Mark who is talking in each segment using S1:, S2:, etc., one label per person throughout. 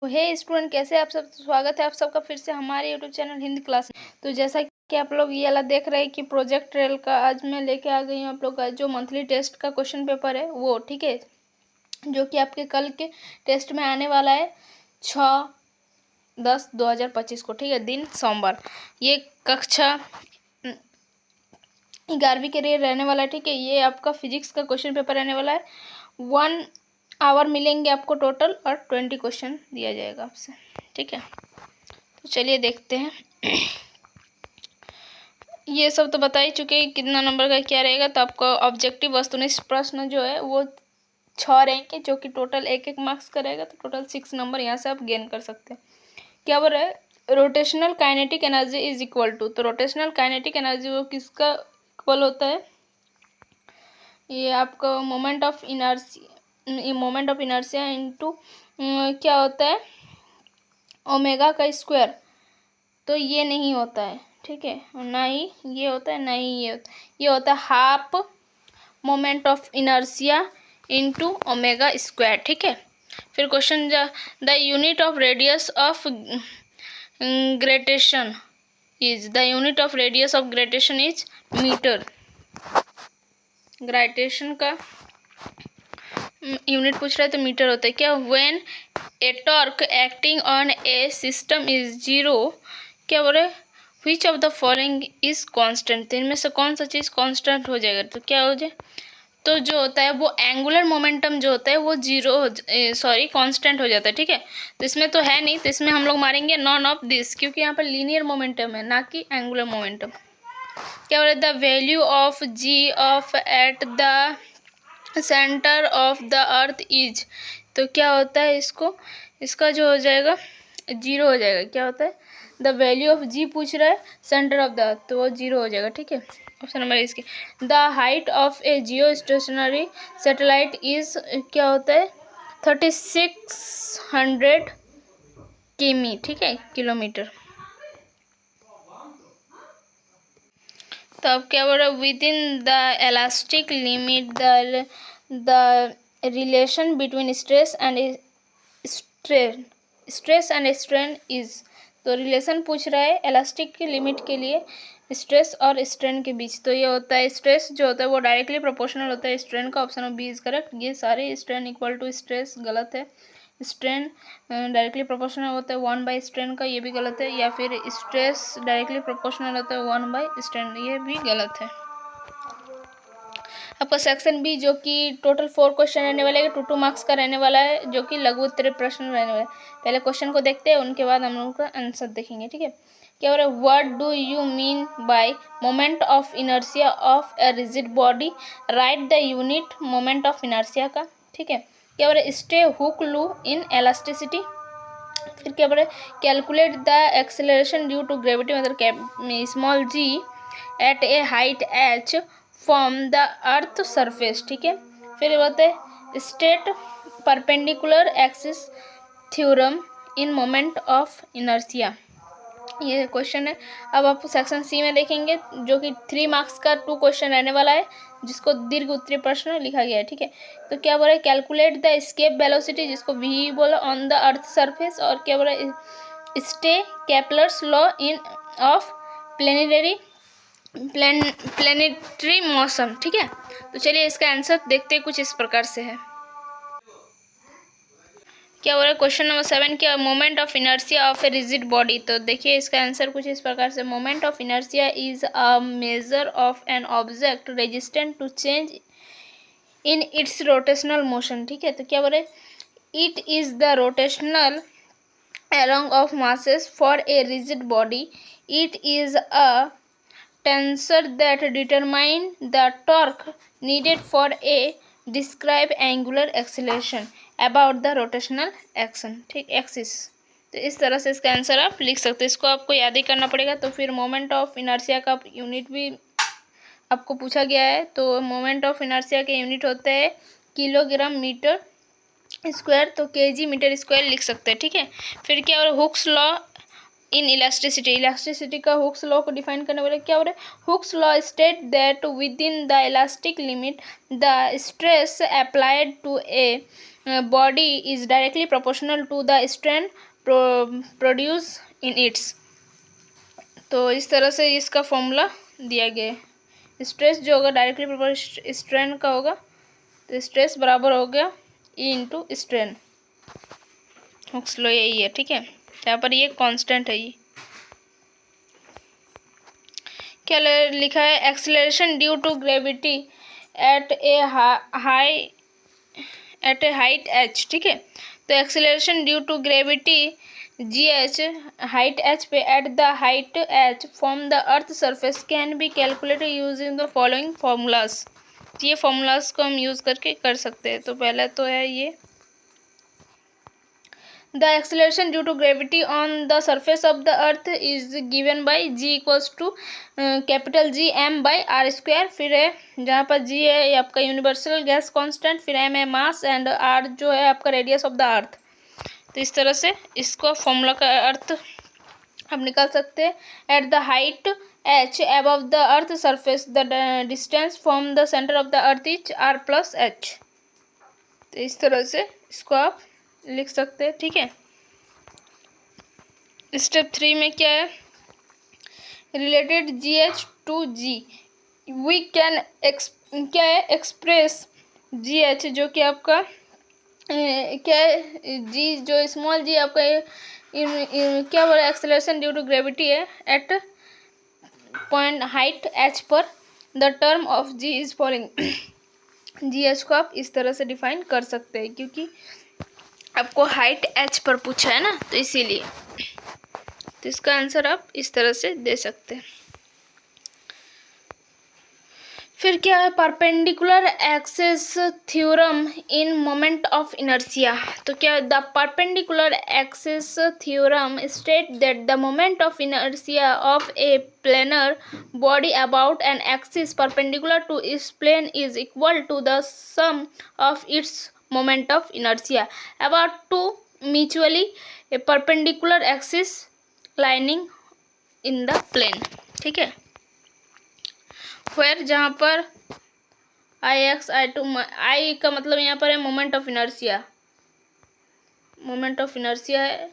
S1: हे student, कैसे आप सब। स्वागत है आप सबका फिर से हमारे यूट्यूब चैनल हिंदी क्लास में। तो जैसा कि आप लोग ये वाला देख रहे हैं कि प्रोजेक्ट रेल का आज मैं लेके आ गई हूँ आप लोग का जो मंथली टेस्ट का क्वेश्चन पेपर है वो, ठीक है, जो कि आपके कल के टेस्ट में आने वाला है 6/10/2025 को, ठीक है, दिन सोमवार। ये कक्षा 11वीं के लिए रहने वाला है, ठीक है। ये आपका फिजिक्स का क्वेश्चन पेपर रहने वाला है। 1 आवर मिलेंगे आपको टोटल और 20 क्वेश्चन दिया जाएगा आपसे, ठीक है। तो चलिए देखते हैं। ये सब तो बता ही चुके हैं कितना नंबर का क्या रहेगा। तो आपको ऑब्जेक्टिव वस्तुनिष्ठ प्रश्न जो है वो 6 रहेंगे, जो कि टोटल 1-1 मार्क्स का रहेगा। तो टोटल 6 नंबर यहाँ से आप गेन कर सकते हैं। क्या बोल रहा है, rotational kinetic energy is equal to. तो रोटेशनल काइनेटिक एनर्जी वो किसका इक्वल होता है, ये आपका मोमेंट ऑफ इनर्शिया इंटू क्या होता है, ओमेगा का स्क्वायर। तो ये नहीं होता है, ठीक है, ना ही ये होता है ना ही ये होता है half moment of inertia into omega square, ठीक है। फिर question the unit of radius of gyration is metre. Gyration का यूनिट पूछ रहा है तो मीटर होता है। क्या when A torque acting on A system is zero, क्या बोल रहे, which of the following is constant. तो इनमें से कौन सा चीज़ कांस्टेंट हो जाएगा, तो क्या हो जाए, तो जो होता है वो एंगुलर मोमेंटम जो होता है वो कांस्टेंट हो जाता है, ठीक है। तो इसमें तो है नहीं, तो इसमें हम लोग मारेंगे नॉन ऑफ दिस, क्योंकि यहाँ पर लीनियर मोमेंटम है ना कि एंगुलर मोमेंटम। क्या बोल रहे, the value of g of at the centre of the earth is. तो क्या होता है, इसका जो हो जाएगा 0 हो जाएगा। क्या होता है, द वैल्यू ऑफ जी पूछ रहा है सेंटर ऑफ द अर्थ, तो वो 0 हो जाएगा, ठीक है। ऑप्शन नंबर इसके the height of A Jio stationery satellite is, क्या होता है, 3600 किमी, ठीक है, किलोमीटर। तो अब क्या बोल रहा है, with in the elastic limit the relation between stress and strain is. तो रिलेशन पूछ रहा है एलास्टिक की लिमिट के लिए स्ट्रेस और स्ट्रेन के बीच। तो ये होता है स्ट्रेस जो होता है वो डायरेक्टली प्रोपोर्शनल होता है स्ट्रेन का। Option B is correct. ये सारे स्ट्रेन इक्वल टू स्ट्रेस गलत है। स्ट्रेन डायरेक्टली प्रोपोर्शनल होता है 1/स्ट्रेन का, ये भी गलत है। या फिर स्ट्रेस डायरेक्टली प्रोपोर्शनल होता है 1/स्ट्रेन, ये भी गलत है। आपका सेक्शन बी जो कि टोटल 4 क्वेश्चन रहने वाले हैं, 2-2 मार्क्स का रहने वाला है, जो कि लघु उत्तरीय प्रश्न रहने वाला है। पहले क्वेश्चन को देखते हैं, उनके बाद हम लोग का आंसर देखेंगे, ठीक है। क्या हो रहा है, what do you mean by moment of inertia of a rigid body, right the unit moment of inertia का, ठीक है। क्या हो रहा है, स्टे हुक लू इन एलास्टिसिटी। फिर क्या बोल रहे, calculate the acceleration due to gravity, मतलब small g at a height h from the earth surface, ठीक है। फिर बोलते हैं state perpendicular axis theorem in moment of inertia, ये क्वेश्चन है। अब आप सेक्शन सी में देखेंगे जो कि 3 मार्क्स का 2 क्वेश्चन रहने वाला है, जिसको दीर्घ उत्तरीय प्रश्न लिखा गया है, ठीक है। तो क्या बोला है, कैलकुलेट द एस्केप वेलोसिटी, जिसको वी बोला, ऑन द अर्थ सरफेस। और क्या बोला, stay Kepler's law in of planetary motion, ठीक है। तो चलिए इसका आंसर देखते हैं, कुछ इस प्रकार से है। क्या हो रहा है, क्वेश्चन नंबर 7, क्या moment of inertia of a rigid body. तो देखिए इसका आंसर कुछ इस प्रकार से, moment of inertia is a measure of an object resistant to change in its rotational motion, ठीक है। तो क्या बोल रहे, it is the rotational along of masses for a rigid body. It is a tensor that determine the torque needed for a describe angular acceleration about the rotational action, ठीक, axis. तो इस तरह से इसका आंसर आप लिख सकते हैं। इसको आपको याद ही करना पड़ेगा। तो फिर मोमेंट ऑफ इनर्शिया का यूनिट भी आपको पूछा गया है। तो मोमेंट ऑफ इनर्शिया के यूनिट होते हैं किलोग्राम मीटर स्क्वायर, तो केजी मीटर स्क्वायर लिख सकते हैं, ठीक है। फिर क्या हो रहा है, हुक्स लॉ इन इलास्टिसिटी का हुक्स लॉ को डिफाइन करने वाले क्या हो रहा है, Hooke's law state that within the elastic limit the stress applied to a body is directly proportional to the strain produced in its। तो इस तरह से इसका फॉर्मूला दिया गया है। स्ट्रेस जो होगा डायरेक्टली प्रोपोर्शनल स्ट्रेन का होगा, तो स्ट्रेस बराबर हो गया E into strain. Hooke's law यही है, ठीक है। यहाँ पर ये कांस्टेंट है। ये क्या लिखा है, acceleration due to gravity at a height h, ठीक है। तो acceleration due to gravity g h, height h पे at the height h from the earth surface can be calculated using the following formulas. ये formulas को हम use करके कर सकते हैं। तो पहला तो है ये, the acceleration due to gravity on the surface of the earth is given by g equals to capital G m by r square. फिर है जहाँ पर g है ये आपका यूनिवर्सल गैस कांस्टेंट, फिर m है मास एंड r जो है आपका रेडियस ऑफ द अर्थ। तो इस तरह से इसको फॉर्मूला का अर्थ हम निकाल सकते हैं। Eight the height h above the earth surface the distance from the center of the earth is r plus h। तो इस तरह से इसको आप लिख सकते हैं, ठीक है। स्टेप 3 में क्या है, related g h to g we can क्या है एक्सप्रेस जी एच जो कि आपका क्या है जी जो स्मॉल जी आपका क्या बोला एक्सेलरेशन ड्यू टू ग्रेविटी है एट पॉइंट हाइट एच पर the term of g is following. G h को आप इस तरह से डिफाइन कर सकते हैं क्योंकि आपको हाइट एच पर पूछा है ना, तो इसीलिए। तो इसका आंसर आप इस तरह से दे सकते हैं। फिर क्या है, perpendicular axis theorem in moment of inertia. तो क्या the perpendicular axis theorem state that the moment of inertia of a planar body about an axis perpendicular to its plane is equal to the sum of its moment of inertia about two mutually perpendicular axis lining in the plane, ठीक है। where जहाँ पर I1 I2 I का मतलब यहाँ पर है moment of inertia, moment of inertia है,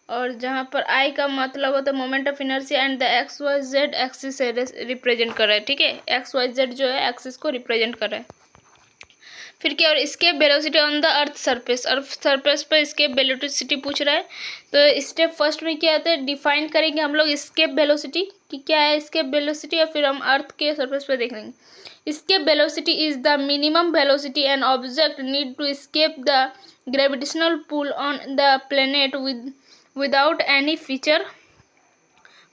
S1: और जहाँ पर I का मतलब होता है moment of inertia and the X Y Z axis से रिप्रेजेंट कर रहा है, ठीक है। एक्स वाई जेड जो है एक्सिस को रिप्रेजेंट कर रहा है। फिर क्या, और escape velocity on the earth surface, earth surface पर स्केप वेलोसिटी पूछ रहा है। तो स्टेप फर्स्ट में क्या आता है, डिफाइन करेंगे हम लोग स्केप वेलोसिटी कि क्या है स्केप वेलोसिटी, या फिर हम अर्थ के सरफेस पर देख लेंगे। Escape velocity is the minimum velocity an object need to escape the gravitational pull on the planet without any further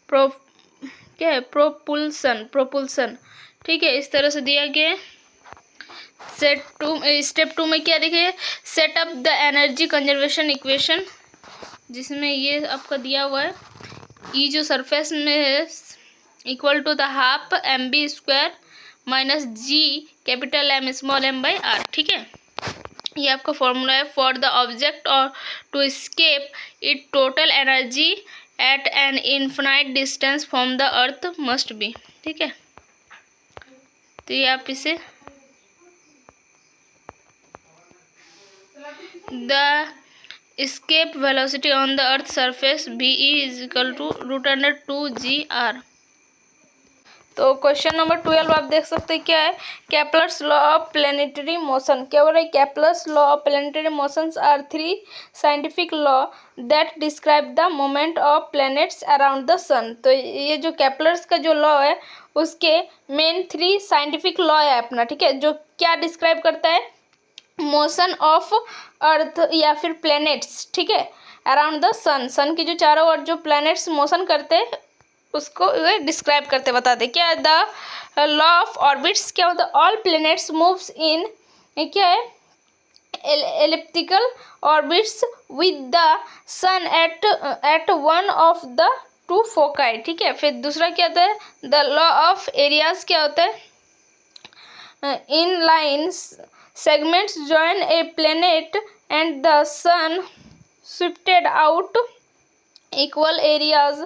S1: क्या है प्रोपुल्सन, ठीक है। इस तरह से दिया गया है। स्टेप 2 में क्या देखिए, set up the energy conservation equation, जिसमें ये आपका दिया हुआ है ई जो सरफेस में है equal to the half M B square minus G capital M small M by R, ठीक है। ये आपका फॉर्मूला है फॉर द ऑब्जेक्ट और to escape it total energy at an infinite distance from the earth must be, ठीक है। तो ये आप इसे the escape velocity on the earth surface be is equal to √2gr। तो क्वेश्चन नंबर 12 आप देख सकते हैं क्या है, Kepler's law of planetary motion. क्या बोल रहा है, Kepler's law of planetary motions are 3 scientific law that describe the moment of planets around the sun. तो ये जो केपलर्स का जो लॉ है उसके मेन 3 साइंटिफिक लॉ है अपना, ठीक है, जो क्या डिस्क्राइब करता है मोशन ऑफ अर्थ या फिर प्लैनेट्स, ठीक है, अराउंड द सन। सन की जो चारों ओर जो प्लैनेट्स मोशन करते हैं उसको डिस्क्राइब करते बताते क्या, द लॉ ऑफ ऑर्बिट्स क्या होता है, ऑल प्लैनेट्स मूव्स इन क्या है elliptical orbits with the sun at one of the 2 foci, ठीक है। फिर दूसरा क्या होता है, द लॉ ऑफ एरियाज क्या होता है, इन lines segments join a planet and the sun shifted out equal areas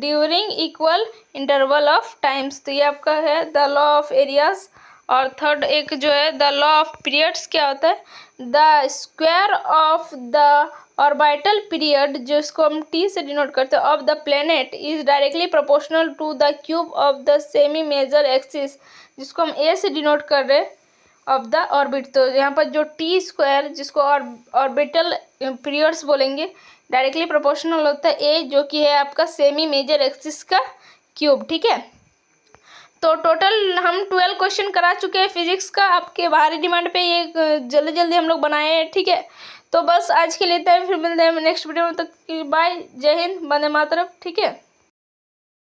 S1: during equal interval of times। तो ये आपका है द लॉ ऑफ एरियाज और थर्ड एक जो है द लॉ ऑफ पीरियड्स क्या होता है, the square of the orbital period जिसको हम टी से डिनोट करते हैं of the planet is directly proportional to the cube of the semi major axis जिसको हम ए से डिनोट कर रहे हैं ऑफ द ऑर्बिट। तो यहाँ पर जो टी स्क्वायर जिसको ऑर्बिटल पीरियड्स बोलेंगे डायरेक्टली प्रोपोर्शनल होता है ए जो कि है आपका सेमी मेजर एक्सिस का क्यूब। ठीक है, तो टोटल हम 12 क्वेश्चन करा चुके हैं फिजिक्स का, आपके बाहरी डिमांड पे ये जल्दी जल्दी हम लोग बनाए हैं। ठीक है, तो बस आज के लिए इतना ही, फिर मिलते हैं नेक्स्ट वीडियो में। तक बाय, जय हिंद, वंदे मातरम। ठीक है।